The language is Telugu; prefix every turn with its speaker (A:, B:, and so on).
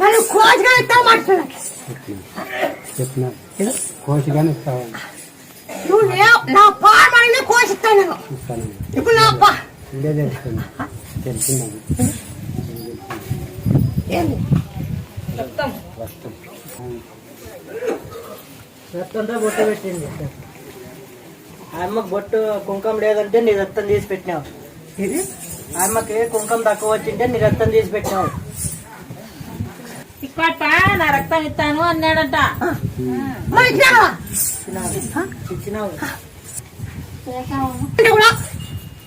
A: నన్ను కోసిగా ఇస్తామంటున్నా
B: చెప్పిన కోసిగానే ఇస్తావు.
A: నువ్వు నా పాడమని కోసిస్తాను ఇప్పుడు నా
B: ఇదే తెలుస్తుంది తెలిసింది
C: రక్తంతో బొట్టు పెట్టింది. అమ్మకు బొట్టు కుంకం లేదంటే నీ రక్తం తీసి పెట్టినావు. అమ్మకి కుంకం తక్కువ వచ్చింటే నీ రక్తం తీసి పెట్టినావు.
D: ఇక్కట నా రక్తం ఇస్తాను అన్నాడంట.
C: ఇచ్చినావు.